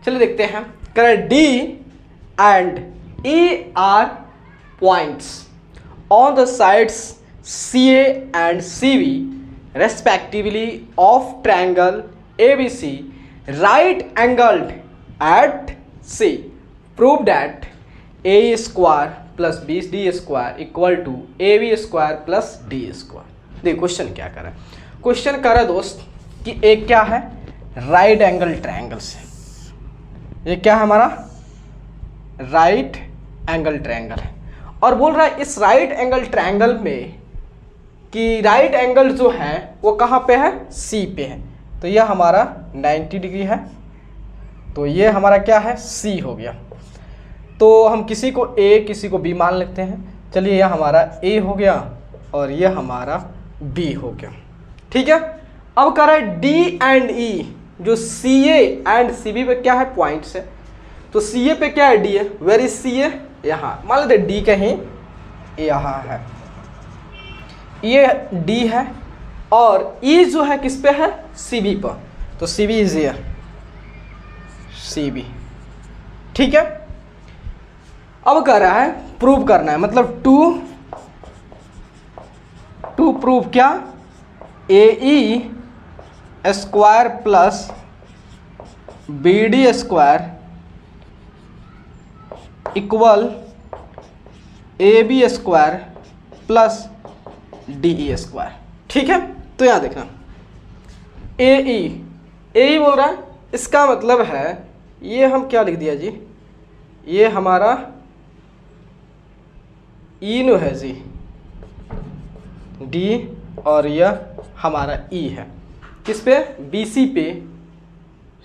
चलिए देखते हैं। करें D and E are points on the sides CA and CV respectively of triangle ABC right angled at C. Prove that AE square plus BD square equal to AB square plus D square. देखिए question क्या कर रहा है। Question कर रहा है दोस्त कि एक क्या है, राइट एंगल ट्रायंगल से, ये क्या है हमारा राइट एंगल ट्रायंगल है, और बोल रहा है इस राइट एंगल ट्रायंगल में कि राइट एंगल जो है वो कहाँ पे है, सी पे है। तो यह हमारा 90 डिग्री है, तो ये हमारा क्या है, सी हो गया। तो हम किसी को ए किसी को बी मान लेते हैं। चलिए यह हमारा ए हो गया और यह हमारा बी हो गया, ठीक है। अब कह रहा है डी एंड ई जो सी ए एंड सी बी पे क्या है, पॉइंट्स है। तो सी ए पे क्या है, डी है। वेर इज सी ए, यहाँ मान लेते डी कहीं यहाँ है, ये डी है, और ई जो है किस पे है, सी बी पर। तो सी बी इज ये सी बी, ठीक है। अब कह रहा है प्रूव करना है, मतलब टू प्रूव क्या, A E square plus B D square equal A B square plus D E square, ठीक है। तो यहाँ देखना ए ई बोल रहा है, इसका मतलब है ये हम क्या लिख दिया जी, ये हमारा ई नो है जी, डी, और यह हमारा ई है किस पे, बी सी पे।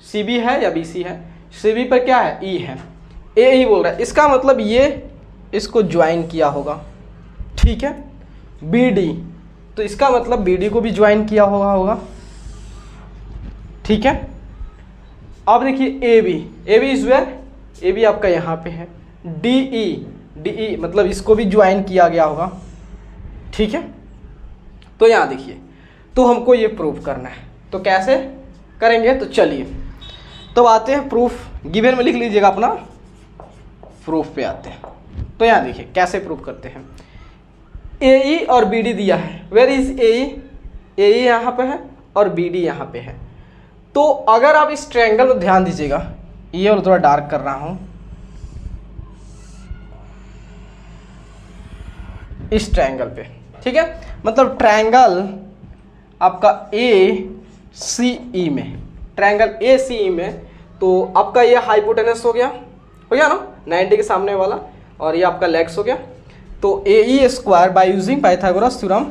सी बी है या बी सी है, सी बी पर क्या है, ई है। ए ई बोल रहा है, इसका मतलब ये इसको ज्वाइन किया होगा, ठीक है। बी डी, तो इसका मतलब बी डी को भी ज्वाइन किया होगा, ठीक है। अब देखिए A B is where, A B आपका यहाँ पे है। डी ई मतलब इसको भी ज्वाइन किया गया होगा, ठीक है। तो यहाँ देखिए, तो हमको ये प्रूफ करना है, तो कैसे करेंगे, तो चलिए तो आते हैं प्रूफ। गिवन में लिख लीजिएगा अपना, प्रूफ पे आते हैं। तो यहाँ देखिए कैसे प्रूफ करते हैं। ए ई और बी डी दिया है, वेयर इज ए ई यहाँ पे है और बी डी यहाँ पे है। तो अगर आप इस ट्रायंगल में ध्यान दीजिएगा, ये और थोड़ा डार्क कर रहा हूँ, इस ट्रायंगल पे, ठीक है। मतलब ट्रायंगल आपका ए सी ई में, ट्रायंगल ए सी ई में, तो आपका ये हाइपोटेनस हो गया ना 90 के सामने वाला, और ये आपका लेग्स हो गया। तो A E square by using Pythagoras theorem,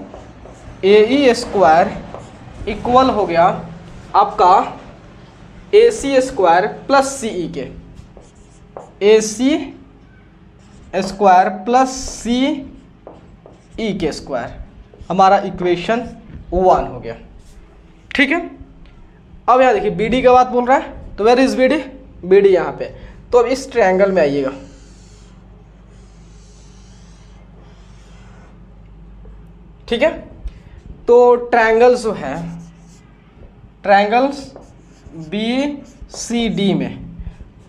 A E square equal हो गया आपका A C square plus C ई के, ए सी स्क्वायर प्लस सी ई के स्क्वायर, हमारा इक्वेशन 1 हो गया, ठीक है। अब यहाँ देखिए बी डी का बात बोल रहा है, तो where is B D, B D यहाँ पे। तो अब इस ट्रायंगल में आइएगा, ठीक है। तो ट्रायंगल जो है, ट्रायंगल्स बी सी डी में,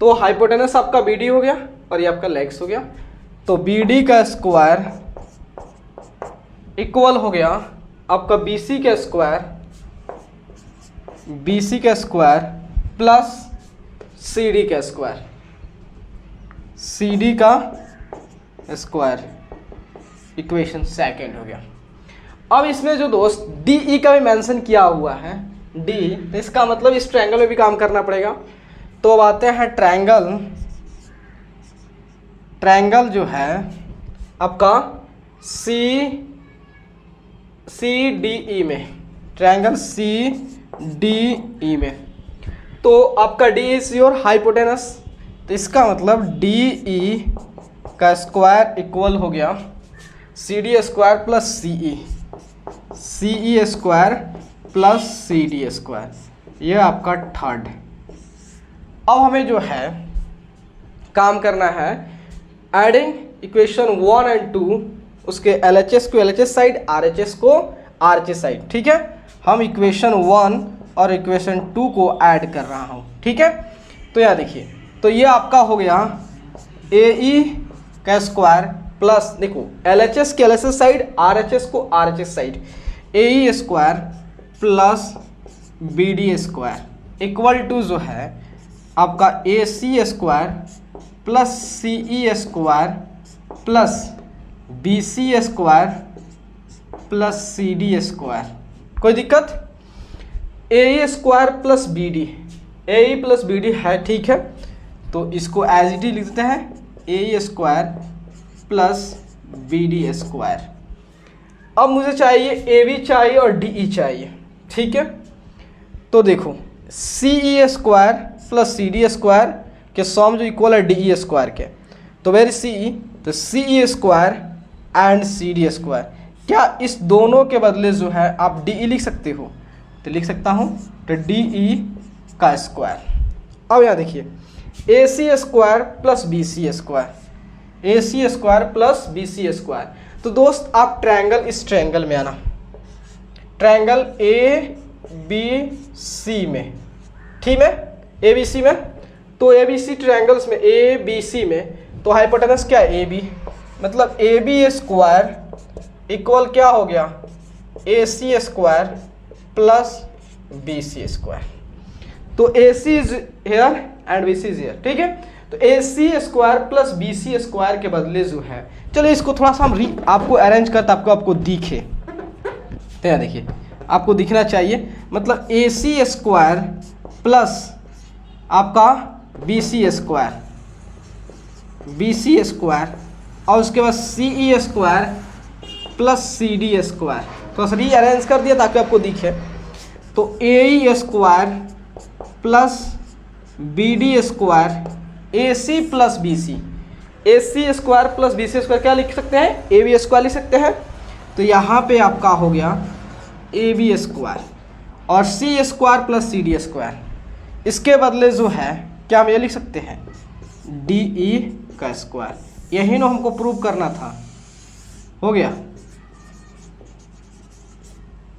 तो हाइपोटेनस आपका बी डी हो गया और ये आपका लेग्स हो गया। तो बी डी का स्क्वायर इक्वल हो गया आपका बी सी का स्क्वायर, प्लस सी डी का स्क्वायर, इक्वेशन सेकंड हो गया। अब इसमें जो दोस्त डी ई का भी मेंशन किया हुआ है, डी, तो इसका मतलब इस ट्रायंगल में भी काम करना पड़ेगा। तो अब आते हैं ट्रायंगल जो है आपका सी डी ई में, ट्रायंगल सी डी ई में, तो आपका डी इज योर हाइपोटेनस। तो इसका मतलब डी ई का स्क्वायर इक्वल हो गया C D square plus C E square plus C D square, ये आपका थर्ड। अब हमें जो है काम करना है एडिंग इक्वेशन 1 एंड 2, उसके LHS को LHS साइड, RHS को RHS साइड, ठीक है। हम इक्वेशन 1 और इक्वेशन 2 को ऐड कर रहा हूँ, ठीक है। तो यहाँ देखिए, तो ये आपका हो गया ए ई का स्क्वायर प्लस, देखो LHS के LHS साइड, RHS को RHS side, A E square plus B D square equal to जो है आपका A C square plus C E square plus B C square plus C D square. कोई दिक्कत? A E square plus B D, A E plus B D है, ठीक है, तो इसको एज इट इज लिख देते हैं, A E square plus B D square. अब मुझे चाहिए ए बी चाहिए और डी ई चाहिए, ठीक है। तो देखो C E square plus C D square के सम जो इक्वल है डी ई स्क्वायर के, तो वेर सी ई, तो C E square and C D square. क्या इस दोनों के बदले जो है आप डी ई लिख सकते हो? तो लिख सकता हूँ, तो डी ई का स्क्वायर। अब यहाँ देखिए A C square plus B C square, A C square plus B C square. तो दोस्त आप ट्रायंगल, इस ट्रायंगल में आना, ट्रायंगल ए बी सी में, ठीक है, ए बी सी में, तो ए बी सी ट्रायंगल्स में, ए बी सी में, तो हाइपोटेनस क्या है? ए बी, मतलब ए बी स्क्वायर इक्वल क्या हो गया? A C square plus B C square. तो A C is here and B C is here, ठीक है। तो A C square plus B C square के बदले जो है, चलिए इसको थोड़ा सा हम आपको अरेंज करते आपको दिखे, तो यहाँ देखिए आपको दिखना चाहिए, मतलब ए सी स्क्वायर प्लस आपका B C square, B C square, और उसके बाद C E square plus C D square. तो री अरेंज कर दिया ताकि आपको दिखे, तो A E square plus B D square, A C plus B C, A C square plus B C square क्या लिख सकते हैं? ए बी स्क्वायर लिख सकते हैं। तो यहाँ पे आपका हो गया ए बी स्क्वायर और C square plus C D square. इसके बदले जो है क्या हम ये लिख सकते हैं? डी ई का स्क्वायर। यही ना हमको प्रूव करना था, हो गया।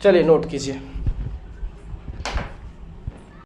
चलिए नोट कीजिए।